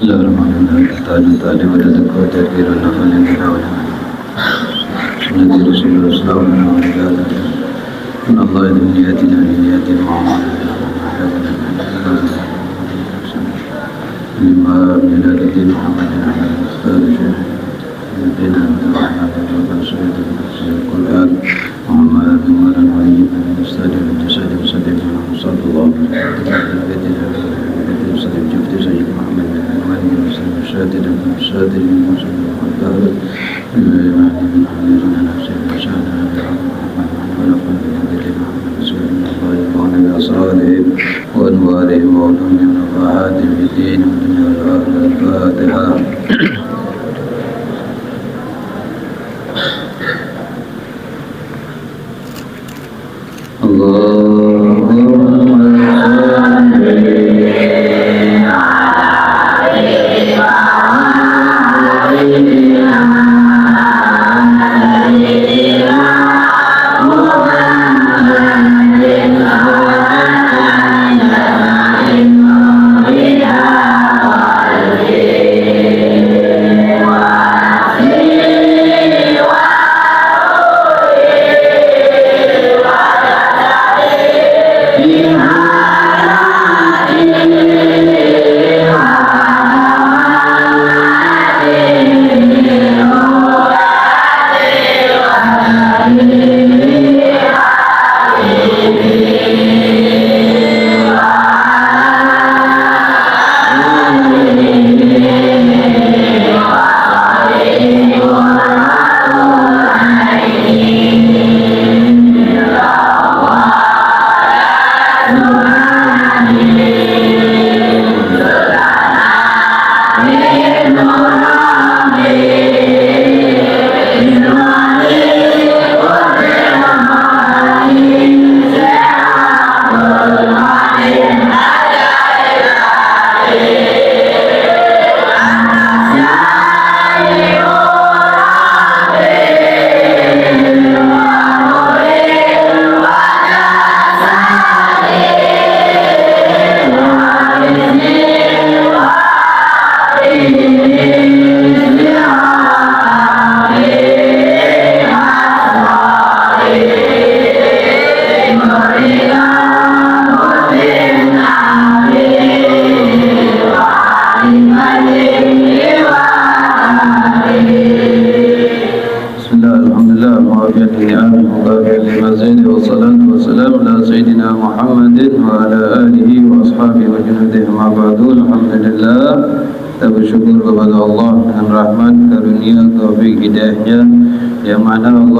Bismillahirrahmanirrahim. Tadi pada dekor terkira nafal yang dirawat. Nabi Rasulullah sallallahu alaihi wasallam. Allah yang niatina niatin Muhammad. Lima miladi Muhammad al-Fatihah. Bina Muhammad al-Quran. Muhammad al-Wahid al-Mustadil al-Jasadil al-Sadil sallallahu alaihi wasallam. Sayyid Jufti Sayyid Muhammad al-Wahid al-Mustadil al-Sadil al-Sadil أسرارهم وأنوارهم وعلومهم ونفحاتهم في الدين والدنيا والآخرة. الفاتحة.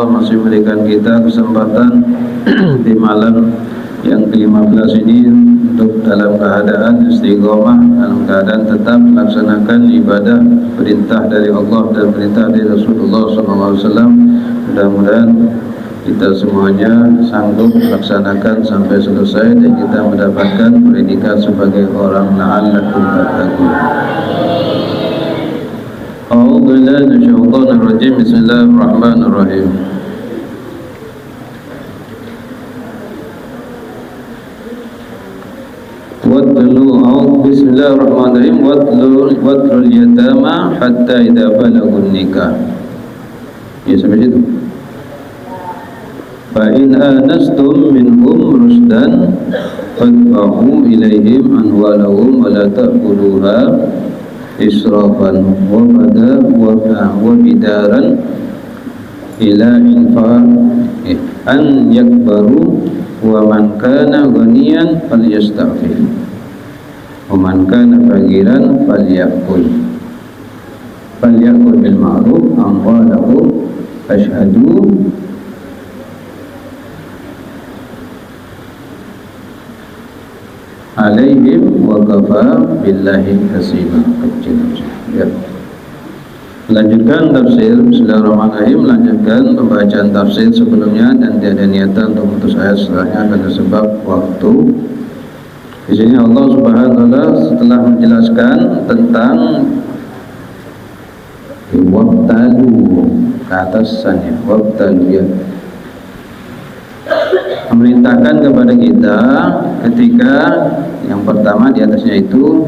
Masih memberikan kita kesempatan di malam yang ke-15 ini untuk dalam keadaan istiqomah, dalam keadaan tetap melaksanakan ibadah perintah dari Allah dan perintah dari Rasulullah SAW. Mudah-mudahan kita semuanya sanggup melaksanakan sampai selesai dan kita mendapatkan predikat sebagai orang la'allakum tattaqun. A'udzu billahi minasyaitonir rajim. Bismillahirrahmanirrahim. Bismillahirrahmanirrahim. Watlul yatama hatta idza balagun nikah. Ya, sampai situ. Fa in anastum minhum rusdan fadfa'u ilaihim amwalahum wa la ta'kuluha israfan wa bidaran ila an yakbaru wa man kana ghaniyan falyasta'fif wa man kana faqiran falyakul bil ma'ruf amwalahu ashhadu alaihim wa kafa billahi hasiba. Ya. Lanjutkan tafsir. Bismillahirrahmanirrahim. Lanjutkan pembacaan tafsir sebelumnya dan tiada niatan untuk memutus ayat setelahnya karena sebab waktu. Di sini Allah Subhanahu wa taala setelah menjelaskan tentang wabtalu ke atasannya, wabtalu ya, memerintahkan kepada kita ketika yang pertama di atasnya itu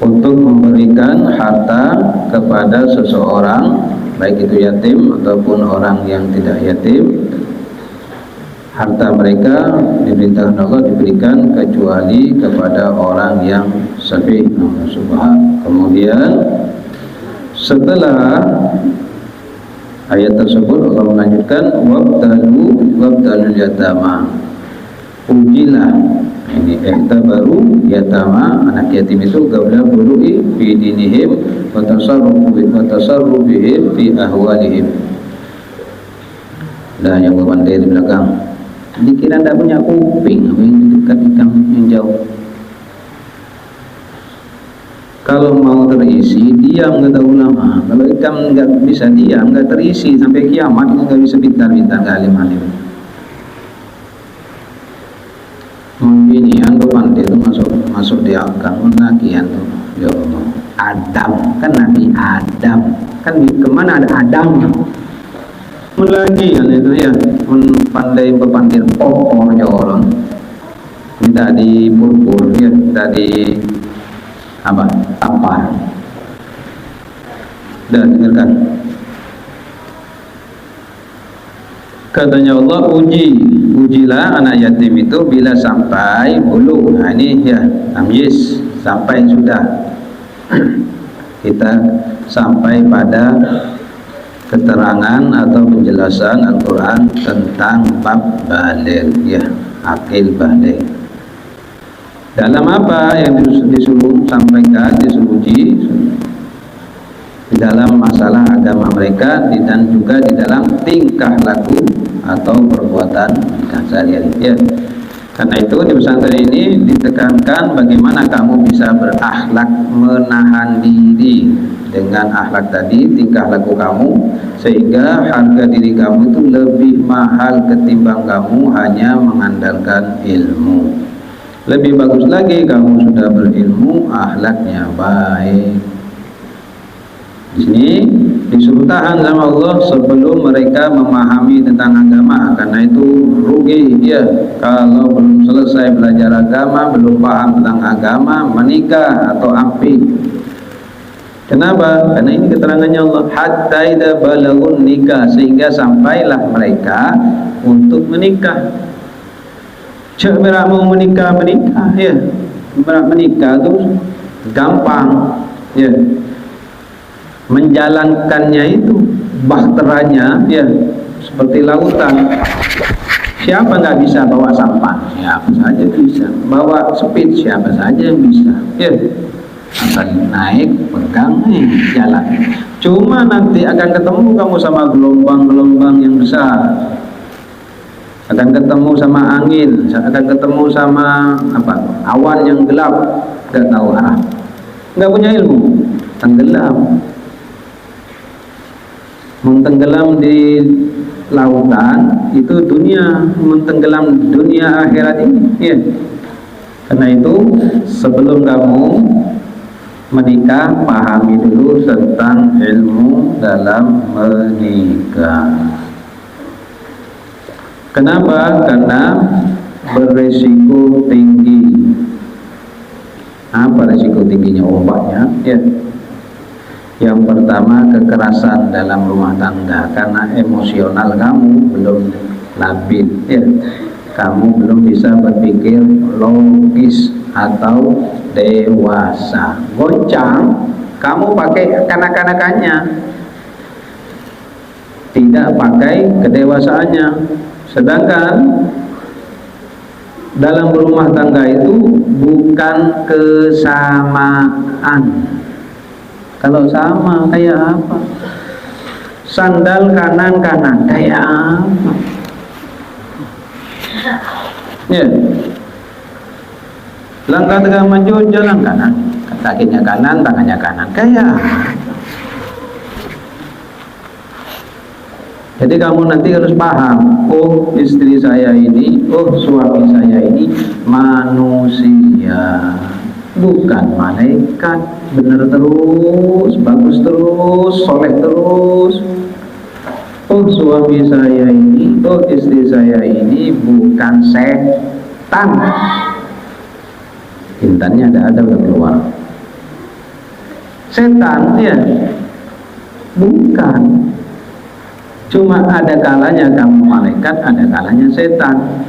untuk memberikan harta kepada seseorang, baik itu yatim ataupun orang yang tidak yatim. Harta mereka diperintahkan Allah diberikan kecuali kepada orang yang safih. Kemudian setelah ayat tersebut Allah melanjutkan wabtalul yatama, ujilah, ini baru yatama, anak yatim itu qabla bulu'i fi dinihim wa tasarrufihim fi ahwalihim. Dan yang berpandai di belakang dikira tidak punya kuping, apa yang di dekat ikan yang jauh. Kalau mau terisi diam, kata ulama. Kalau ikan nggak bisa diam, nggak terisi sampai kiamat, nggak bisa pintar-pintar alim-alim. Ini yang berpandai itu masuk di akal menakian tuh. Ya Allah, Adam kan Nabi Adam kan kemana ada Adam? Lagi kan itu ya, pandai berpandai popornya orang minta dipur-pur ya, minta di apa tampar. Dan dengarkan katanya Allah, ujilah anak yatim itu bila sampai bulu. Nah, ini ya tamyiz, sampai sudah kita sampai pada keterangan atau penjelasan Al-Quran tentang bab baligh, ya, akil baligh. Dalam apa yang disuruh sampaikan, disuruh uji di dalam masalah agama mereka dan juga di dalam tingkah laku atau perbuatan mereka sehari-hari, ya. Karena itu di pesantren ini ditekankan bagaimana kamu bisa berakhlak, menahan diri dengan akhlak tadi, tingkah laku kamu, sehingga harga diri kamu itu lebih mahal ketimbang kamu hanya mengandalkan ilmu. Lebih bagus lagi kamu sudah berilmu, akhlaknya baik. Di sini disuruh tahan sama Allah sebelum mereka memahami tentang agama. Karena itu rugi dia kalau belum selesai belajar agama, belum paham tentang agama, menikah atau api. Kenapa? Karena ini keterangannya Allah, hatta idza balagun nikah, sehingga sampailah mereka untuk menikah. Cek berak mau menikah ya. Berak menikah itu gampang, ya. Menjalankannya itu bahteranya, ya, seperti lautan. Siapa nggak bisa bawa sampah? Siapa saja bisa. Bawa speed siapa saja yang bisa, ya. Asal naik, pegang, jalan. Cuma nanti akan ketemu kamu sama gelombang-gelombang yang besar, akan ketemu sama angin, akan ketemu sama apa, awan yang gelap, nggak tahu arah, nggak punya ilmu, tenggelam. Mentenggelam di lautan itu dunia, mentenggelam dunia akhirat ini, ya. Karena itu sebelum kamu menikah, pahami dulu tentang ilmu dalam menikah. Kenapa? Karena beresiko tinggi. Apa resiko tingginya? Obatnya, ya. Yang pertama, kekerasan dalam rumah tangga, karena emosional kamu belum labil, ya. Kamu belum bisa berpikir logis atau dewasa. Goncang, kamu pakai kanak-kanakannya, tidak pakai kedewasaannya. Sedangkan dalam berumah tangga itu bukan kesamaan. Kalau sama kayak apa? Sandal kanan-kanan kayak apa? Ya. Langkah tegak maju, jalan kanan, kakinya kanan, tangannya kanan, kayak apa? Jadi kamu nanti harus paham, oh istri saya ini, oh suami saya ini manusia, bukan malaikat. Benar terus, bagus terus, soleh terus. Oh suami saya ini, oh istri saya ini bukan setan. Intannya ada udah keluar. setan ya? Bukan. Cuma ada kalanya kamu malaikat, ada kalanya setan.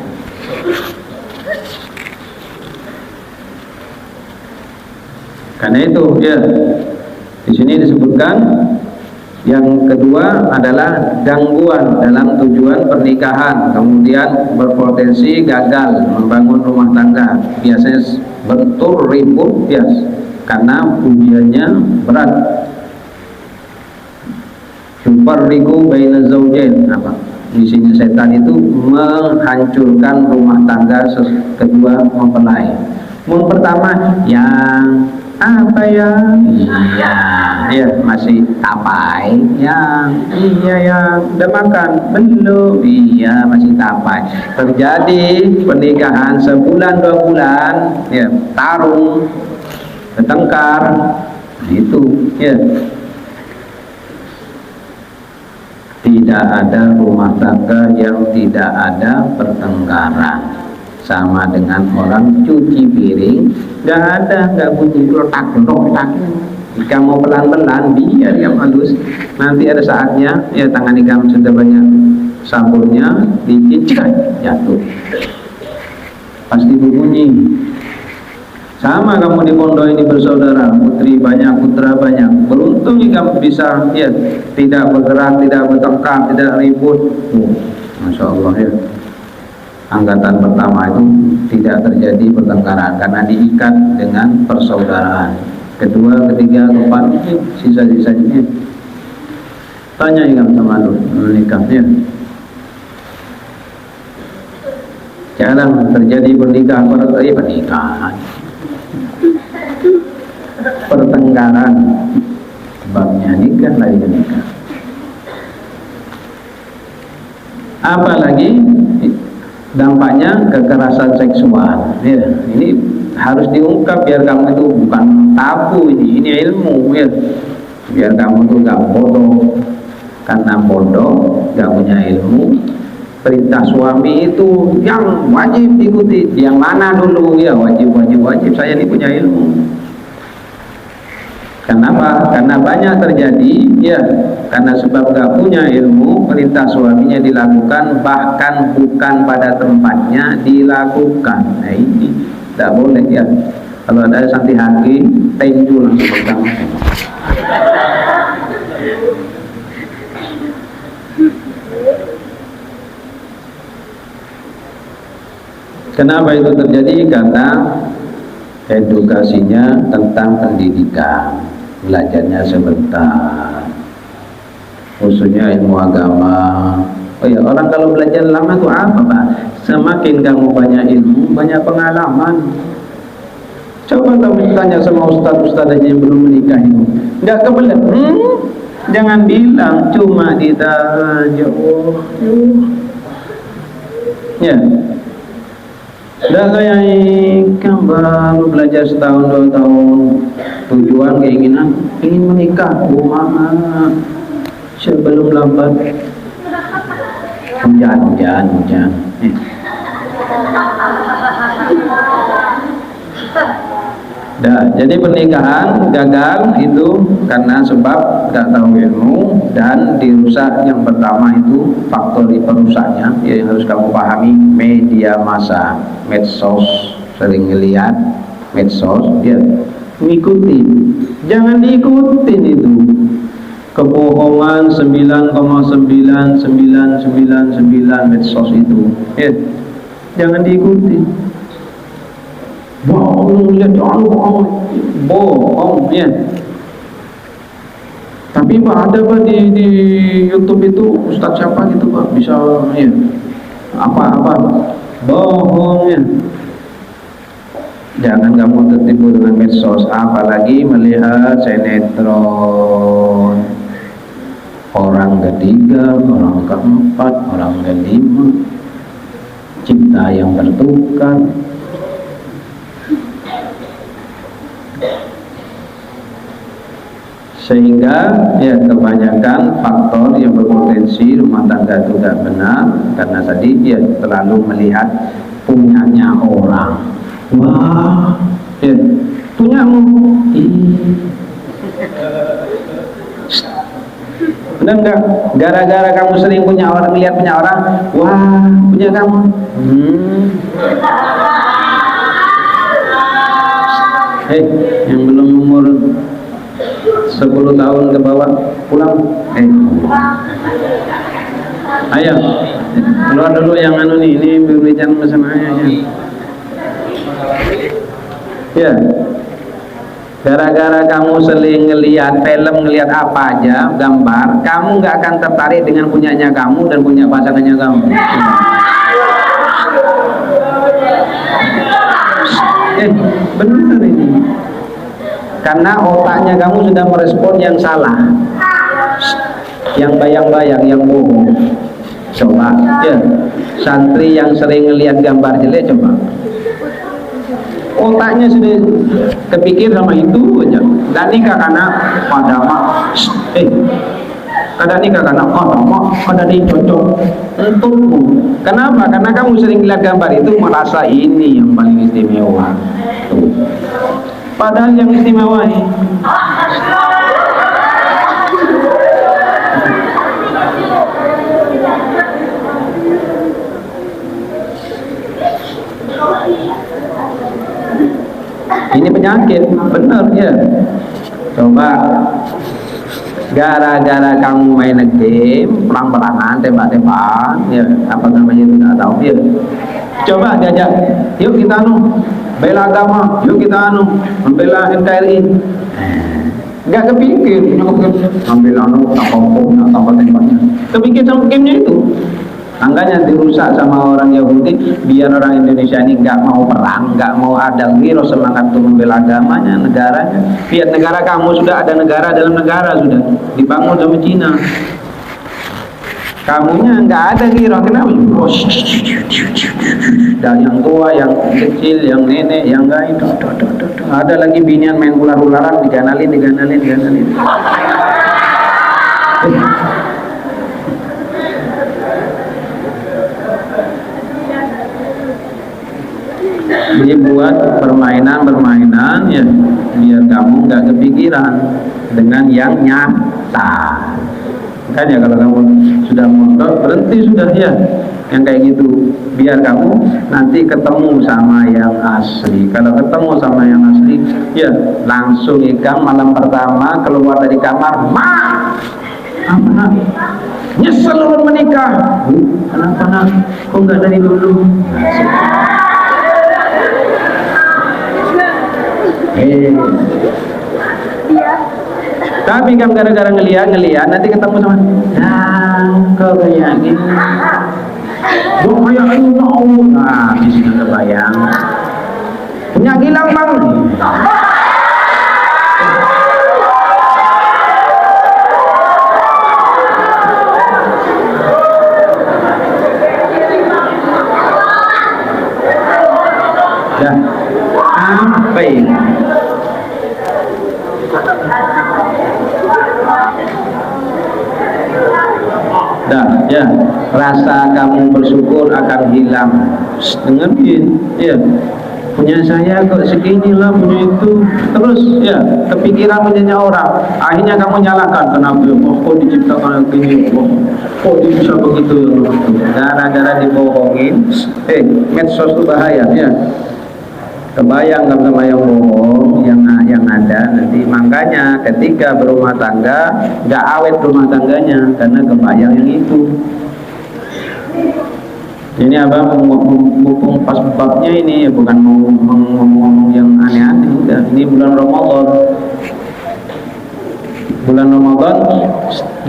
Karena itu ya, di sini disebutkan yang kedua adalah gangguan dalam tujuan pernikahan, kemudian berpotensi gagal membangun rumah tangga. Biasanya bentur ribut karena ujiannya berat. Yufarriqu baina zawjain, apa? Misinya setan itu menghancurkan rumah tangga kedua mempelai. Yang pertama yang apa ya? Iya, masih tapai. Yang udah makan belum? Iya, masih tapai. Terjadi pernikahan sebulan 2 bulan, ya, tarung, bertengkar, itu, ya. Tidak ada rumah tangga yang tidak ada pertengkaran. Sama dengan orang cuci piring, nggak bunyi letak. Kamu pelan-pelan, biar yang halus. Nanti ada saatnya, ya, tangan kamu sudah banyak sabunnya, dicicik, jatuh. Pasti berbunyi. Sama kamu di pondok ini bersaudara, putri banyak, putra banyak. Beruntung kamu bisa, ya, tidak bergerak, tidak bertengkar, tidak ribut. Masya Allah, ya. Angkatan pertama itu tidak terjadi pertengkaran karena diikat dengan persaudaraan. Kedua, ketiga, keempat, sisa-sisanya. Tanya sama lu menikahnya. Jarang terjadi pernikahan. Pertengkaran, sebabnya nikah lagi nikah. Apalagi dampaknya kekerasan seksual, ya. Ini harus diungkap biar kamu itu bukan tabu, ini ilmu, ya. Biar kamu itu gak bodoh, karena bodoh gak punya ilmu. Perintah suami itu yang wajib diikuti, yang mana dulu, ya, wajib. Saya ini punya ilmu. Kenapa? Karena banyak terjadi, ya, karena sebab gak punya ilmu, perintah suaminya dilakukan, bahkan bukan pada tempatnya dilakukan. Nah, ini tidak boleh, ya. Kalau ada santi haki, tenju langsung pegang. Kenapa itu terjadi? Karena edukasinya tentang pendidikan, belajarnya sebentar, khususnya ilmu agama. Oh ya, orang kalau belajar lama itu apa, Pak? Semakin kamu banyak ilmu, banyak pengalaman. Coba kamu tanya sama ustaz-ustaz yang belum menikah itu, nggak kebelet, jangan bilang cuma ditanya, ya. Udah kayak ikan baru belajar setahun 2 tahun, tujuan keinginan ingin menikah, mana sebelum lambat. Hujan. Jadi pernikahan gagal itu karena sebab tidak tahu ilmu dan dirusak. Yang pertama itu faktor di perusaknya, yang harus kamu pahami, media massa, medsos, sering ngelihat medsos, ya, mengikuti. Jangan diikutin itu kebohongan 9,9999 medsos itu, ya, jangan diikuti. Bohong, ya. Tapi Pak, ada Pak di YouTube itu Ustadz siapa gitu Pak, bisa, ya, apa bohong, ya. Jangan kamu tertipu dengan medsos, apalagi melihat sinetron orang ketiga, orang keempat, orang kelima, cinta yang bertukar. Sehingga, ya, kebanyakan faktor yang berpotensi rumah tangga itu tidak benar karena tadi, ya, terlalu melihat punyanya orang. Wah, ya, punyamu, Benar enggak? Gara-gara kamu sering punya orang, lihat punya orang, wah punya kamu. Yang belum umur 10 tahun ke bawah pulang. Ayo keluar dulu yang anu nih, ini berbicara masalahnya ya. Gara-gara kamu sering ngelihat film, ngelihat apa aja gambar, kamu nggak akan tertarik dengan punyanya kamu dan punya pasangannya kamu. Benar ini, karena otaknya kamu sudah merespon yang salah, yang bayang-bayang, yang bohong. Coba ya, santri yang sering ngelihat gambar jelek, coba otaknya sudah kepikir sama itu aja. Dan nikah karena padama, kada nikah karena padama, kada dicocok untukmu. Kenapa? Karena kamu sering lihat gambar itu merasa ini yang paling istimewa. Padahal yang istimewa ini ini penyakit, benar ya. Coba gara-gara kamu main game, perang-perangan, tembak-tembakan, ya apa namanya itu nggak tahu ya. Coba diajak, yuk kita bela agama, yuk kita membela NKRI. Nggak kepikir, ambil tambah tembaknya. Kepikir sama gamenya itu. Angkanya dirusak sama orang Yahudi biar orang Indonesia ini nggak mau perang, nggak mau ada wiro semangat untuk membela agamanya, negaranya. Lihat negara kamu, sudah ada negara dalam negara, sudah dibangun sama Cina. Kamunya nggak ada wiro, kenapa? Dan yang tua, yang kecil, yang nenek, yang nggak itu, ada lagi binian main ular-ularan, diganalin. Dibuat permainan ya, biar kamu nggak kepikiran dengan yang nyata. Kan ya, kalau kamu sudah mondok berhenti sudah ya yang kayak gitu, biar kamu nanti ketemu sama yang asli. Kalau ketemu sama yang asli ya langsung ikam malam pertama keluar dari kamar, apa nyesel ulun menikah. Kenapa nak? Kok nggak dari dulu? Tapi kan gara-gara ngeliat nanti ketemu sama kau kayak gini, kok kayak gini, di sini kebayang punya gilang bang. Dah apa ini? Dah ya, rasa kamu bersyukur akan hilang. Dengerin ya, punya saya kok segini lah, punya itu, terus ya kepikiran punyanya orang, akhirnya kamu nyalakan, kenapa kok diciptakan begini, kok bisa begitu, gara-gara dibohongin. Medsos itu bahaya ya. Kebayang sama yang bohong yang ada nanti. Makanya ketika berumah tangga nggak awet rumah tangganya karena kebayang yang itu. Ini abang mumpung pas babnya ini, bukan mau ngomong yang aneh-aneh. Udah, ini bulan Ramadan. Bulan Ramadan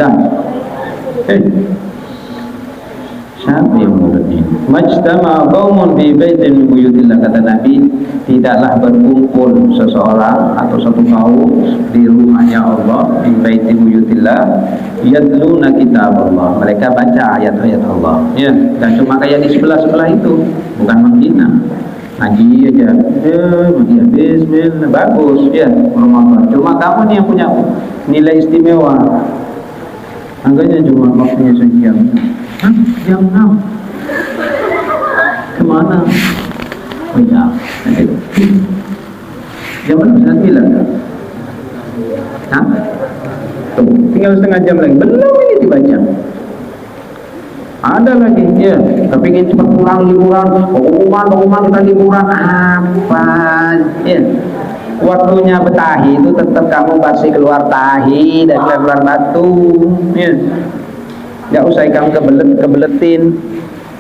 dan siapa yang mulut ini? Majtama qaumun fi baitin min buyutillah, kata Nabi, tidaklah berkumpul seseorang atau satu kaum di rumahnya Allah, fi baitin buyutillah, yatluna kitab Allah, mereka baca ayat-ayat Allah. Ya, dan cuma kayak di sebelah-sebelah itu, bukan menghina. Ngaji aja, bismillah, bagus ya Ramadan. Cuma kamu nih yang punya nilai istimewa. Angkanya cuma waktunya sekian. Jam 6 kemana? Oh ya, jam berapa? 9 kan? Hah? Tuh, tinggal setengah jam lagi. Belum ini dibaca. Ada lagi, ya. Tapi ingin cepat pulang liburan, pengumuman kita liburan apa? Ya. Waktunya betahi itu tetap kamu pasti keluar tahi dan keluar batu. Ya. Nggak usah kamu kebeletin.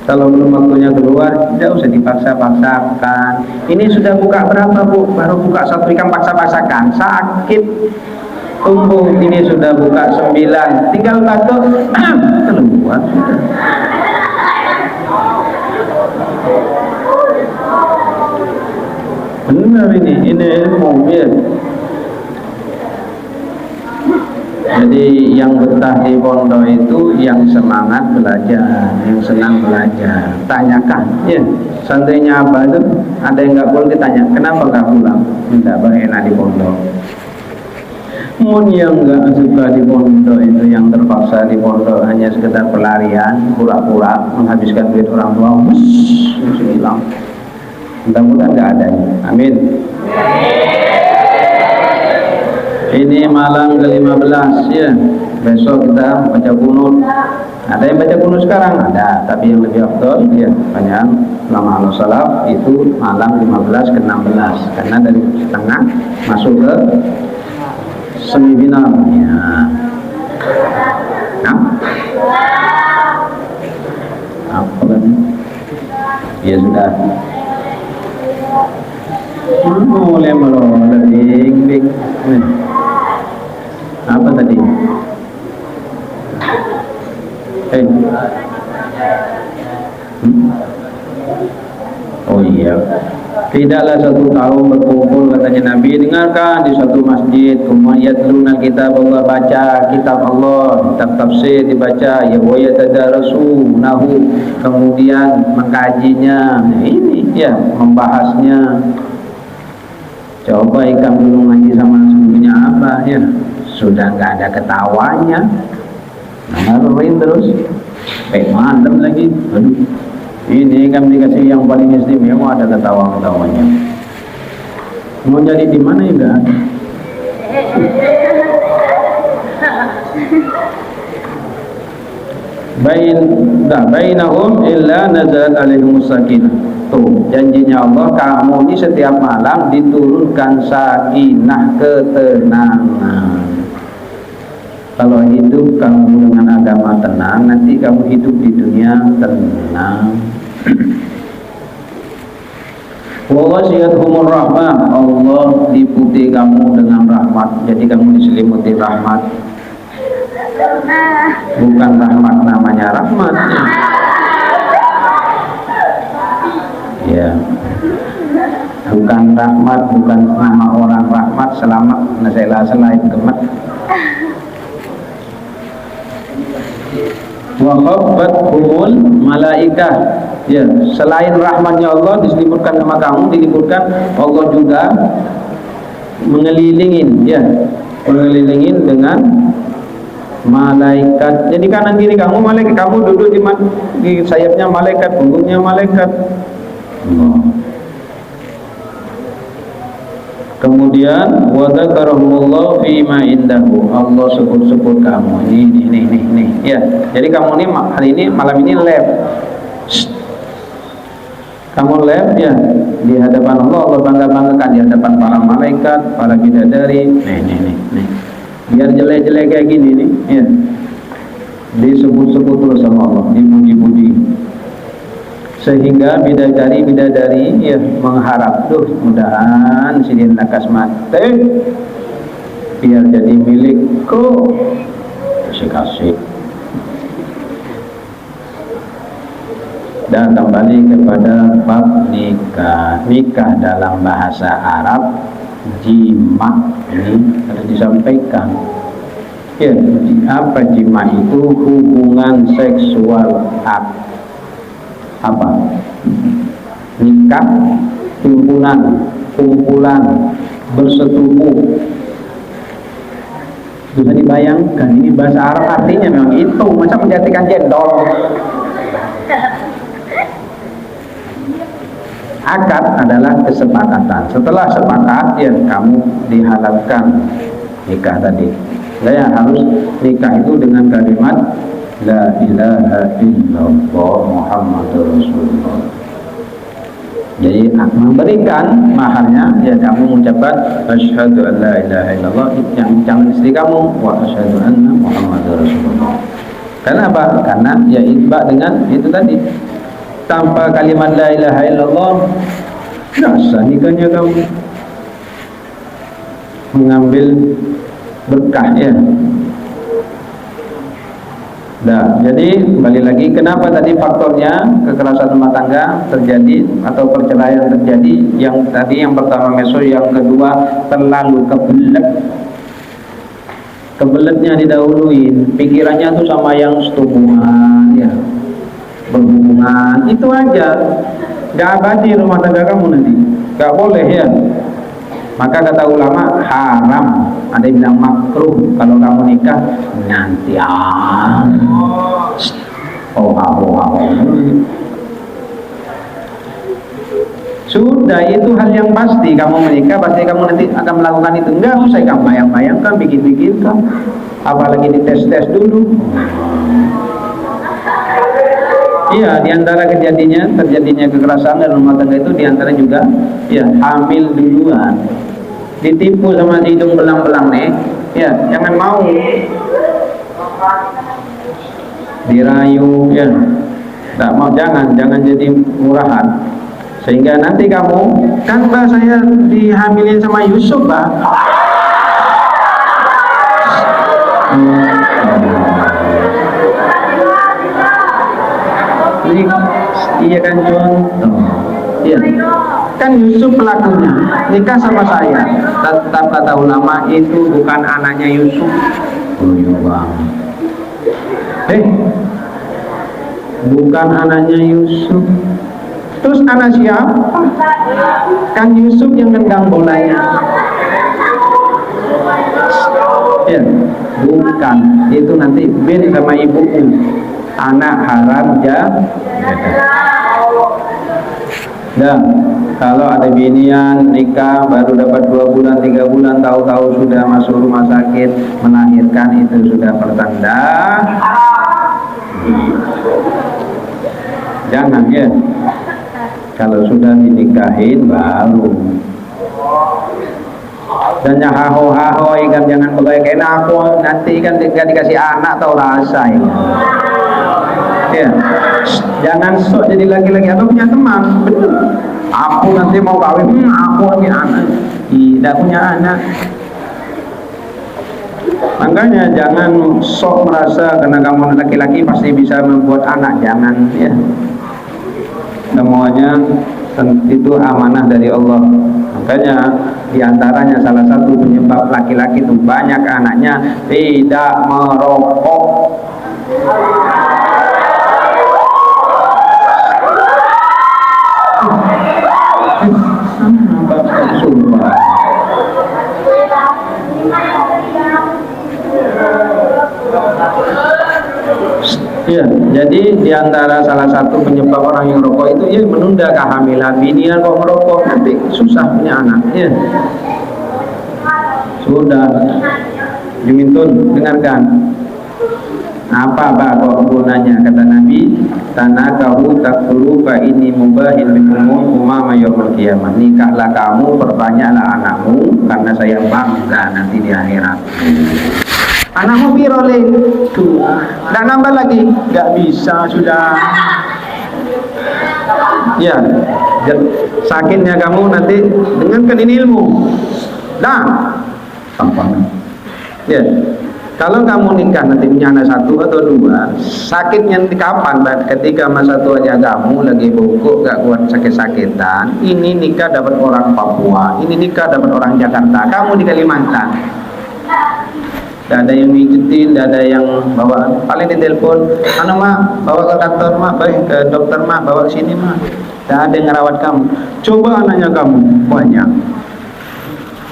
Kalau belum waktunya keluar, tidak usah dipaksa-paksakan. Ini sudah buka berapa, Bu? Baru buka 1 ikan paksa-paksakan, sakit tumbuh. Ini sudah buka 9, tinggal batuk keluar sudah. Benar ini ilmu ya. Jadi yang betah di pondok itu yang semangat belajar, yang senang belajar. Tanyakan, ya. Santrinya apa itu? Ada yang nggak boleh ditanya, kenapa nggak pulang? Tidak enak di pondok. Mun yang nggak suka di pondok itu, yang terpaksa di pondok hanya sekedar pelarian, pura-pura menghabiskan duit orang tua, langsung hilang. Mudah-mudahan nggak ada. Amin. Ini malam ke-15 ya. Besok kita baca kunut. Ada yang baca kunut sekarang? Ada, tapi yang lebih afdol ya, banyak ulama salaf itu malam 15 ke 16 karena dari setengah masuk ke semifinal ya. Nah, apa kan? Ya sudah. Mulai ding. Apa tadi? Oh iya. Tidaklah satu kaum berkumpul, katanya Nabi, dengarkan di suatu masjid, kemudian yatluna kitab Allah, baca kitab Allah, kitab tafsir dibaca, ya wa yatadarasunahu, kemudian mengkajinya. Ini ya, membahasnya. Coba ikan dulu ngaji sama sebelumnya apa ya, sudah nggak ada ketawanya, ngaruhin terus sampai malam lagi. Aduh, ini kan dikasih yang paling istimewa, ada ketawa-ketawanya. Mau jadi di mana ya nggak ada. Bainahum illa nazalat alaihimus sakinah. Tuh, janjinya Allah, kamu ini setiap malam diturunkan sakinah, ketenangan. Kalau hidup kamu dengan agama tenang, nanti kamu hidup di dunia tenang. Wa wasiyatuhumur rahmah, Allah liputi kamu dengan rahmat. Jadi kamu diselimuti rahmat. Bukan rahmat namanya rahmat. Ya, bukan rahmat, bukan nama orang rahmat, selamat, selain gemet. Wa khabbathumul malaikah. Ya, selain rahmatnya Allah diselimutkan sama kamu, diliputkan, Allah juga mengelilingin, ya, mengelilingin dengan malaikat. Jadi kanan kiri kamu malaikat, kamu duduk di sayapnya malaikat, punggungnya malaikat. Kemudian wa dzakarahumullahu fi ma indahu, Allah sebut-sebut kamu ini ya. Jadi kamu ini hari ini malam ini lab. Kamu lab ya di hadapan Allah, Allah bangga-banggakan di hadapan para malaikat, para bidadari. Nih. Biar jelek-jelek kayak gini nih ya. Disebut-sebut terus sama Allah, dipuji-puji. Sehingga bidadari ya mengharap, tuh mudahan sidin lakas mati biar jadi milikku, kasih. Dan kembali kepada bab nikah dalam bahasa Arab jima, ini harus disampaikan ya. Apa jima itu? Hubungan seksual apa? Nikah, kumpulan, bersetubuh. Bisa dibayangkan, ini bahasa Arab artinya memang itu, macam menjadikan jendol. Akad adalah kesepakatan. Setelah sepakat, ya kamu dihalalkan nikah tadi. Saya harus nikah itu dengan kalimat La ilaha illallah Muhammadur Rasulullah. Jadi memberikan maharnya ya kamu mengucapkan asyhadu an la ilaha illallah, yang jangan istri kamu wa asyhadu anna Muhammadur Rasulullah. Karena apa? Karena ya itba dengan itu tadi. Tanpa kalimat la ilaha illallah tidak sah nikahnya kamu. Mengambil berkah ya. Nah, jadi kembali lagi kenapa tadi faktornya kekerasan rumah tangga terjadi atau perceraian terjadi, yang tadi yang pertama meso, yang kedua terlalu kebeletnya didahuluin, pikirannya tuh sama yang setubuhan ya, berhubungan itu aja, gak abadi rumah tangga kamu nanti, gak boleh ya. Maka kata ulama haram, ada yang bilang makruh kalau kamu nikah nanti sudah itu hal yang pasti, kamu menikah pasti kamu nanti akan melakukan itu. Enggak usah kamu bayang-bayangkan, bikin-bikin kan, apalagi dites-tes dulu. Iya, diantara terjadinya kekerasan dalam rumah tangga itu diantara juga ya hamil duluan, ditipu sama si hidung belang-belang nih, ya jangan mau, dirayu ya, tak mau, jangan jadi murahan, sehingga nanti kamu kan Mbak saya dihamilin sama Yusuf Mbak. Iya kan contoh, iya kan Yusuf pelakunya nikah sama saya, tetap kata ulama itu bukan anaknya Yusuf. Bukan anaknya Yusuf, terus anak siapa? Kan Yusuf yang nendang bolanya. Ya, bukan, itu nanti bin sama ibuku, anak haram ya. Nah, kalau ada binian nikah baru dapat 2 bulan 3 bulan, tahu-tahu sudah masuk rumah sakit melahirkan, itu sudah pertanda. Jangan ya. Kalau sudah dinikahin baru. Dan haho ikan jangan begitu aku nanti kan dikasih anak tahu rasa ya. Ya, jangan sok jadi laki-laki atau punya teman, bener. Aku nanti mau kawin, aku lagi anak, tidak punya anak. Makanya jangan sok merasa karena kamu laki-laki pasti bisa membuat anak, jangan ya. Semuanya itu amanah dari Allah. Makanya diantaranya salah satu penyebab laki-laki itu banyak anaknya tidak merokok. Ya, jadi diantara salah satu penyebab orang yang merokok itu ya menunda kehamilan. Binian kok merokok nanti susah punya anak. Ya, sudah dimintun, dengarkan. Apa kok gunanya kata Nabi, tanakahu takfuru fa ini mubahin bikumul umama yaumil qiyamah. Nikahlah kamu, perbanyaklah anakmu karena saya bangga nanti di akhirat. Anakmu birolin tuh, dan nambah lagi, nggak bisa sudah. Ya, sakitnya kamu nanti dengarkan ini ilmu. Nah, ya. Kalau kamu nikah nanti punya anak 1 atau 2, sakitnya nanti kapan? Ketika masa tuanya kamu lagi bungkuk, gak kuat sakit-sakitan. Ini nikah dapat orang Papua, ini nikah dapat orang Jakarta, kamu di Kalimantan. Gak ada yang mijitin, gak ada yang bawa, paling ditelepon, bawa ke kantor baik ke dokter bawa ke sini gak ada yang ngerawat kamu. Coba anaknya kamu banyak.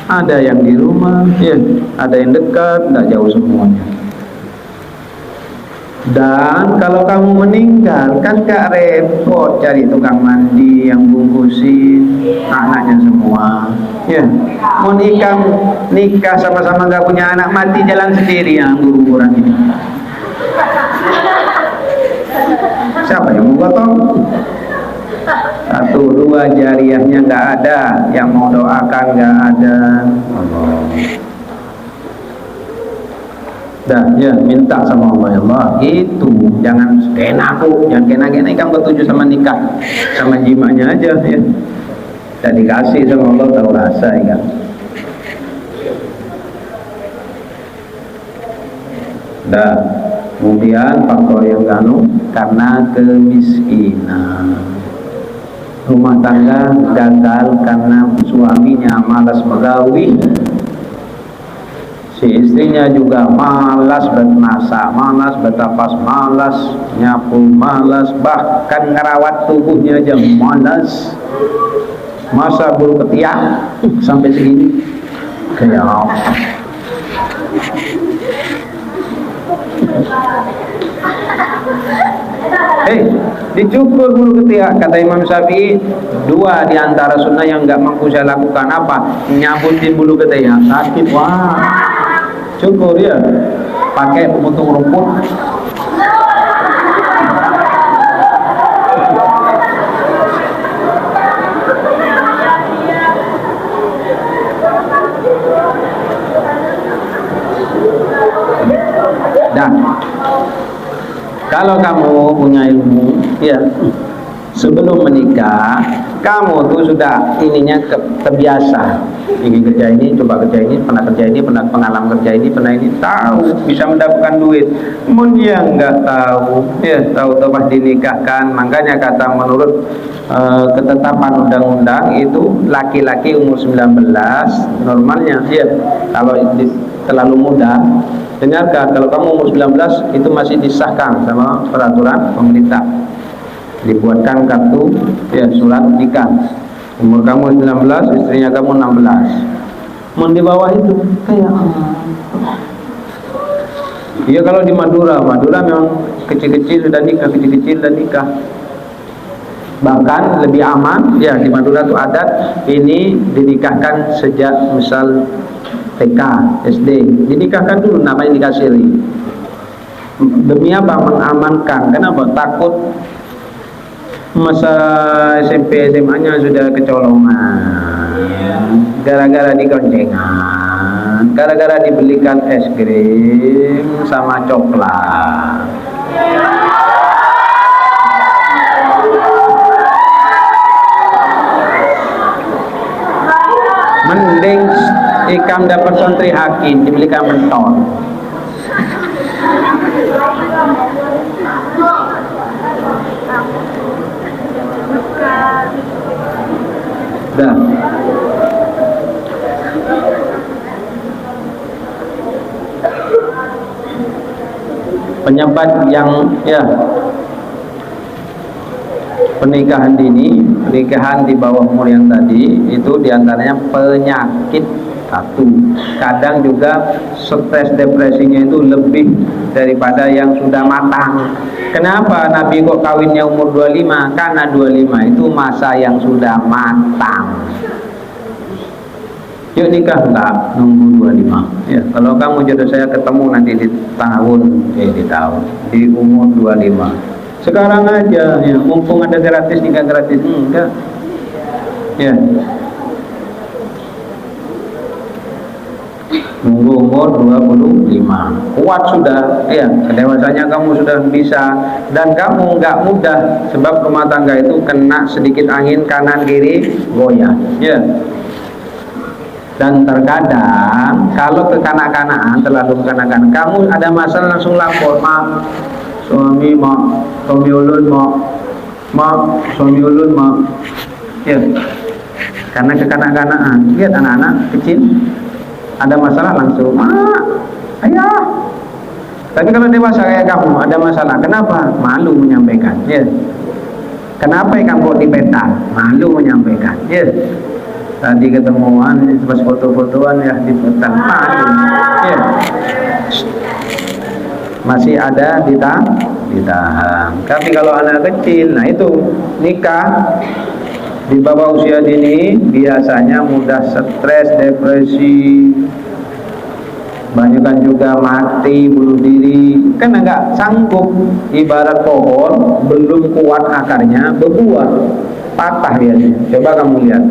Ada yang di rumah, ya, ada yang dekat, tidak jauh semuanya. Dan kalau kamu meninggal kan gak repot cari tukang mandi yang bungkusin anaknya semua. Ya, mau nikah sama-sama gak punya anak, mati jalan sendiri yang gugur-guguran ini. Siapa yang mau gotong? Satu, dua, jariahnya gak ada, yang mau doakan gak ada. Allah. Dah, ya minta sama Allah, ya Allah, itu jangan kena aku, jangan kena kamu bertuju sama nikah, sama jimanya aja ya. Dan dikasih sama Allah tahu rasa ya. Dah, kemudian faktor yang karena kemiskinan. Rumah tangga gagal karena suaminya malas megawi. Si istrinya juga malas bermasak, malas bertapas, malas nyapu, malas bahkan ngerawat tubuhnya aja malas. Masa bulu ketiak sampai segini kayak dicukur bulu ketiak. Kata Imam Syafi'i, dua di antara sunnah yang nggak mampu saya lakukan apa? Nyabutin bulu ketiak, sakit. Wah, cukur ya, pakai pemotong rumput. Dan kalau kamu punya ilmu, ya sebelum menikah kamu tuh sudah ininya terbiasa, ingin kerja ini, coba kerja ini, pernah kerja ini, pernah pengalaman kerja ini, pernah ini, tahu bisa mendapatkan duit. Dia nggak tahu, ya tahu-tahu pas dinikahkan. Makanya kata menurut ketetapan undang-undang itu laki-laki umur 19 normalnya, ya kalau terlalu muda. Dengarkan, kalau kamu umur 19 itu masih disahkan sama peraturan pemerintah, dibuatkan kartu ya surat nikah. Umur kamu 19, istrinya kamu 16. Mau di bawah itu kayak iya. Kalau di Madura memang kecil-kecil sudah nikah, kecil-kecil dan nikah. Bahkan lebih aman ya, di Madura itu adat ini dinikahkan sejak misal TK, SD, dinikahkan dulu, namanya dikasiri. Demi apa? Mengamankan. Kenapa? Takut masa SMP SMA-nya sudah kecolongan, gara-gara digoncengan, gara-gara dibelikan es krim sama coklat. Mending ikam dapat santri hakim dibelikan mentor. Dah. Penyebab yang ya pernikahan dini, pernikahan di bawah umur yang tadi itu diantaranya penyakit satu. Kadang juga stres depresinya itu lebih daripada yang sudah matang. Kenapa Nabi kok kawinnya umur 25? Karena 25 itu masa yang sudah matang. Yuk nikah enggak, nunggu 25. Ya, kalau kamu jodoh saya ketemu nanti di tahun, di umur 25. Sekarang aja ya, mumpung ada gratis nikah gratis. Enggak. Ya. Nunggu umur 25. Kuat sudah, ya, kedewasannya kamu sudah bisa, dan kamu nggak mudah, sebab rumah tangga itu kena sedikit angin kanan kiri goyah, ya. Dan terkadang kalau kekanak-kanakan, terlalu kekanak-kanakan, kamu ada masalah langsung lapor, mak, suami mak, suami ulun mak, suami ulun mak, ya. Karena kekanak-kanakan, lihat anak-anak kecil ada masalah langsung ayah. Tapi kalau dewasa kayak kamu ada masalah, kenapa? Malu menyampaikan, ya. Kenapa kamu kok dipetak? Malu menyampaikan, ya. Tadi ketemuan pas foto-fotoan ya dipetak, malu, ya. masih ada ditahan. Tapi kalau anak kecil, nah itu nikah di bawah usia dini biasanya mudah stres, depresi, banyak kan juga mati, bunuh diri, kan nggak sanggup. Ibarat pohon belum kuat akarnya, berbuah patah biasanya. Coba kamu lihat,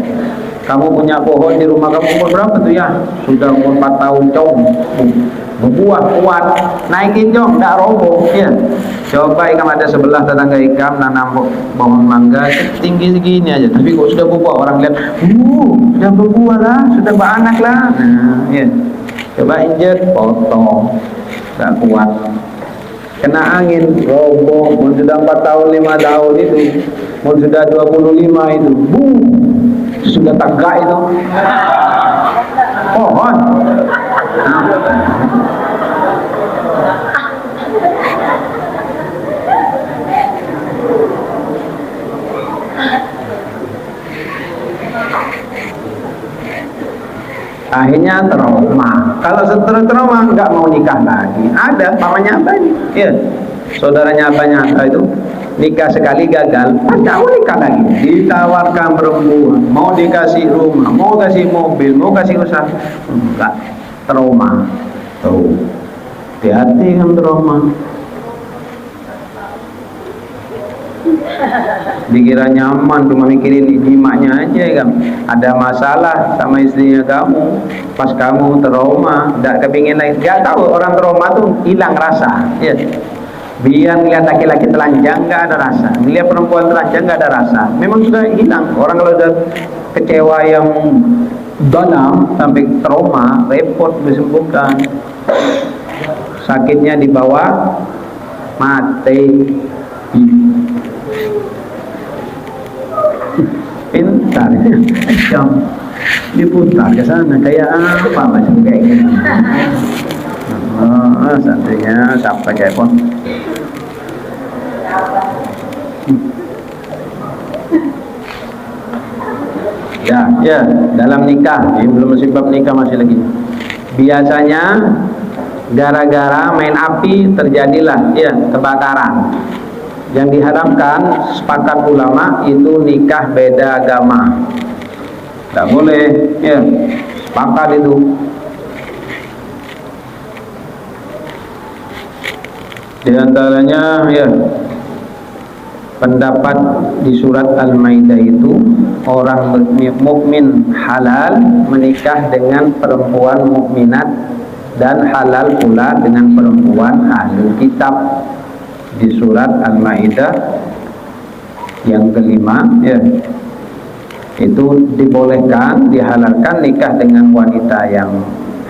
kamu punya pohon di rumah kamu umur berapa tuh ya? Sudah umur 4 tahun, cong, berbuah kuat, naikin cong, nggak roboh ya. Coba ikam ada sebelah tetangga ikam nanam pohon mangga tinggi segini aja, tapi kok sudah berbuah, orang lihat, sudah berbuah lah, sudah beranak lah. Nah, ya. Coba injek, potong, nggak kuat, kena angin, roboh. Mau sudah 4 tahun, 5 tahun itu, mau sudah 25 itu, sudah tegak itu pohon. Akhirnya trauma. Kalau setelah trauma nggak mau nikah lagi. Ada pamannya apa ini? Ya, saudaranya apanya itu nikah sekali gagal, nggak mau nikah lagi. Ditawarkan perempuan, mau dikasih rumah, mau kasih mobil, mau kasih usaha, enggak, trauma. Tuh, hati-hati kan trauma. Dikira nyaman cuma mikirin jimatnya aja kan. Ada masalah sama istrinya kamu, pas kamu trauma, tidak kepingin lagi. Gak tahu orang trauma tuh hilang rasa ya. Biar ngeliat laki-laki telanjang nggak ada rasa, ngeliat perempuan telanjang nggak ada rasa, memang sudah hilang. Orang kalau udah kecewa yang dalam sampai trauma, repot disembuhkan. Sakitnya dibawa mati. Pintar jam diputar ke sana kayak apa macam kayak gini. Santrinya sampai kayak pun ya dalam nikah. Ini belum sebab nikah, masih lagi. Biasanya gara-gara main api terjadilah ya kebakaran. Yang diharamkan sepakat ulama itu nikah beda agama, tidak boleh ya, sepakat itu. Di antaranya ya pendapat di surat Al-Maidah itu orang mukmin halal menikah dengan perempuan mukminat dan halal pula dengan perempuan ahlul kitab. Di surat Al-Maidah yang kelima ya, itu dibolehkan, dihalalkan nikah dengan wanita yang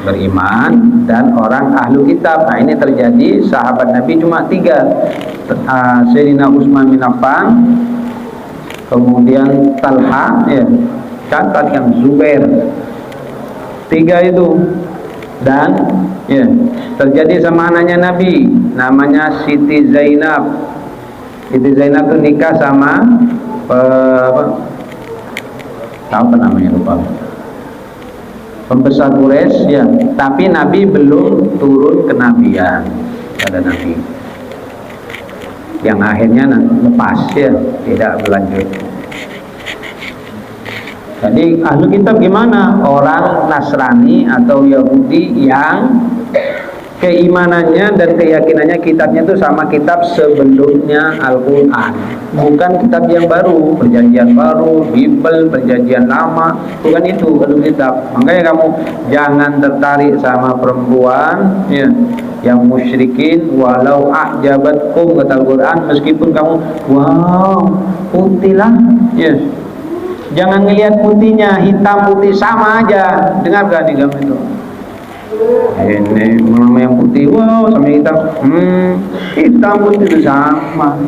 beriman dan orang ahlu kitab. Nah ini terjadi sahabat Nabi cuma 3, Sayyidina Utsman bin Affan, kemudian Talha ya, catat yang Zubair, 3 itu. Dan ya terjadi sama anaknya Nabi namanya Siti Zainab. Siti Zainab itu nikah sama apa namanya, lupa, pembesar Quraisy ya, tapi Nabi belum turun kenabian pada Nabi, yang akhirnya lepas ya, tidak berlanjut. Jadi ahlu kitab gimana? Orang Nasrani atau Yahudi yang keimanannya dan keyakinannya kitabnya itu sama kitab sebelumnya Al-Quran, bukan kitab yang baru, perjanjian baru, Bible, perjanjian lama, bukan itu ahlu kitab. Makanya kamu jangan tertarik sama perempuan ya, yang musyrikin, walau a'jabatkum, kata Al-Quran, meskipun kamu wow putih lah ya, jangan ngelihat putihnya, hitam putih sama aja. Dengar gak di kamu itu? Ini nama yang putih, wow, sama hitam, hitam putih itu sama.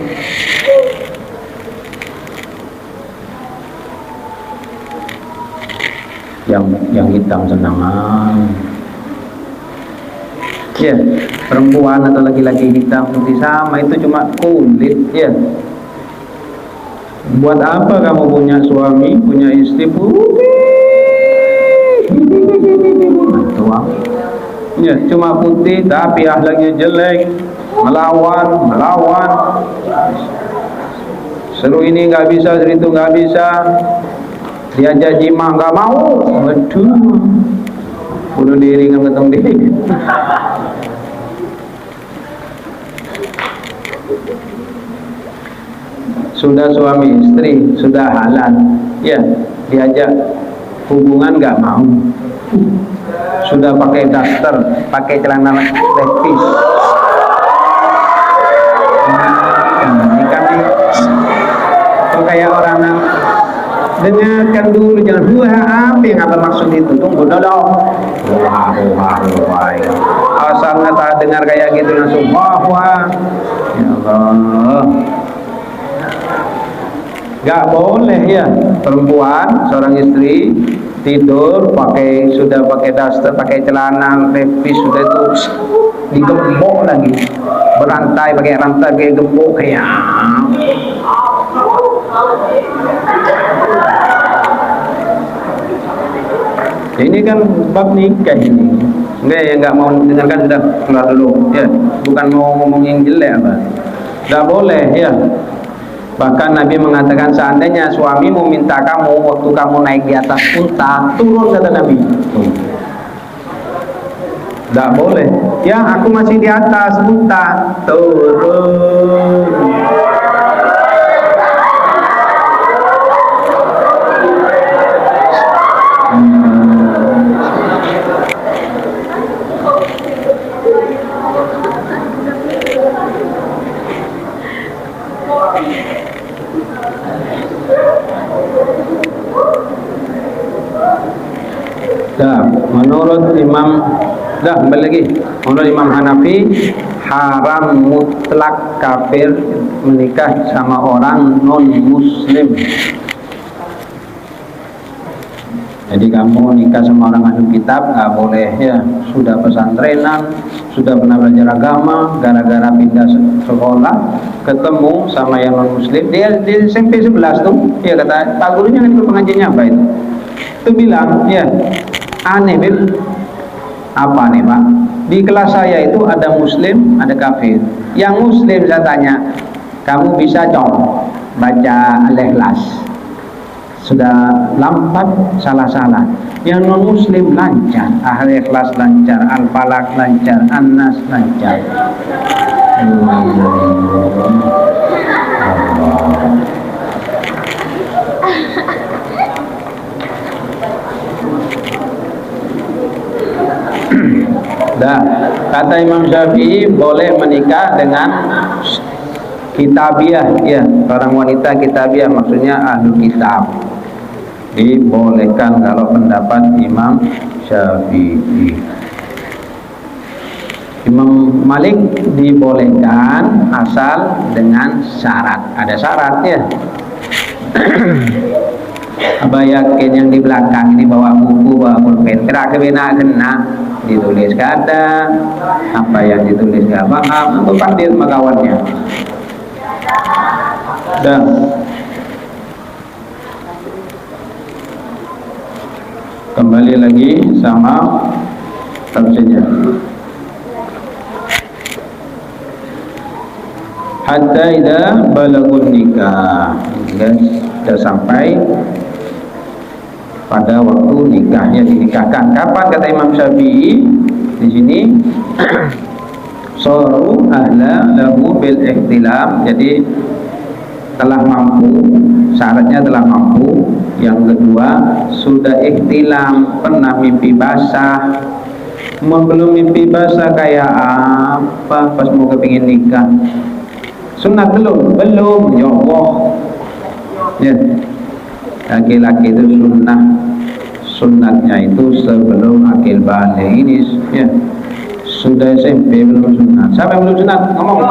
Yang hitam senangan. Ya, perempuan atau laki-laki hitam putih sama, itu cuma kulit ya. Buat apa kamu punya suami, punya istri putih, ya, cuma putih tapi akhlaknya jelek, melawan, seru ini nggak bisa, seru itu nggak bisa, diajak jima nggak mau, waduh, bunuh diri nggak gantung diri. Sudah suami istri, sudah halal, ya diajak hubungan nggak mau, sudah pakai daster, pakai celana levis. Ini kan kok kayak orang dengarkan dulu, jangan apa yang apa maksud itu, tunggu dulu. Wah. Asal nggak dengar kayak gitu langsung wah. Ya Allah. Gak boleh ya perempuan, seorang istri tidur sudah pakai daster, pakai celana levis, sudah itu digembok lagi, berantai, pakai rantai, pakai gembok kayak. Ini kan bab nikah ini. Enggak ya, nggak mau dengarkan, sudah keluar dulu ya, bukan mau ngomong yang jelek apa, nggak boleh ya. Bahkan Nabi mengatakan seandainya suamimu minta kamu waktu kamu naik di atas unta, turun, kata Nabi. Tidak boleh. Ya, aku masih di atas unta, turun. Menurut Imam Hanafi, haram mutlak kafir menikah sama orang non muslim. Jadi kamu nikah sama orang ahli kitab nggak boleh ya. Sudah pesantrenan, sudah pernah belajar agama, gara-gara pindah sekolah ketemu sama yang non muslim, dia di SMP 11 tuh, ya kata pak gurunya kan ikut pengajiannya apa itu bilang ya, aneh Beb. Apa nih Pak? Di kelas saya itu ada muslim, ada kafir. Yang muslim saya tanya, kamu bisa dong baca Al-Ikhlas? Sudah lambat, salah-salah. Yang non muslim lancar, Al-Ikhlas lancar, Al-Falaq lancar, An-Nas lancar. Kata Imam Syafi'i boleh menikah dengan kitabiah, ya, orang wanita kitabiah, maksudnya ahlul kitab, dibolehkan kalau pendapat Imam Syafi'i. Imam Malik dibolehkan asal dengan syarat, ada syarat ya. Apa yakin yang di belakang ini bawa buku, bawa pulpen, gerak kena ditulis kada, apa yang ditulis gak paham, untuk pandir makawannya. Dan kembali lagi sama tafsirnya. Hatta idza balagun nikah, sudah sampai pada waktu nikahnya, dinikahkan. Kapan kata Imam Syafi'i di sini? Soru ahla lahu bil ihtilam, jadi telah mampu, syaratnya telah mampu. Yang kedua, sudah ihtilam, pernah mimpi basah. Belum mimpi basah kayak apa pas mau kepingin nikah? Sunat belum, ya Allah. Ya, laki-laki itu sunatnya itu sebelum akil balik. Ini ya, sudah SMP belum sunat. Siapa yang belum sunat? Ngomong.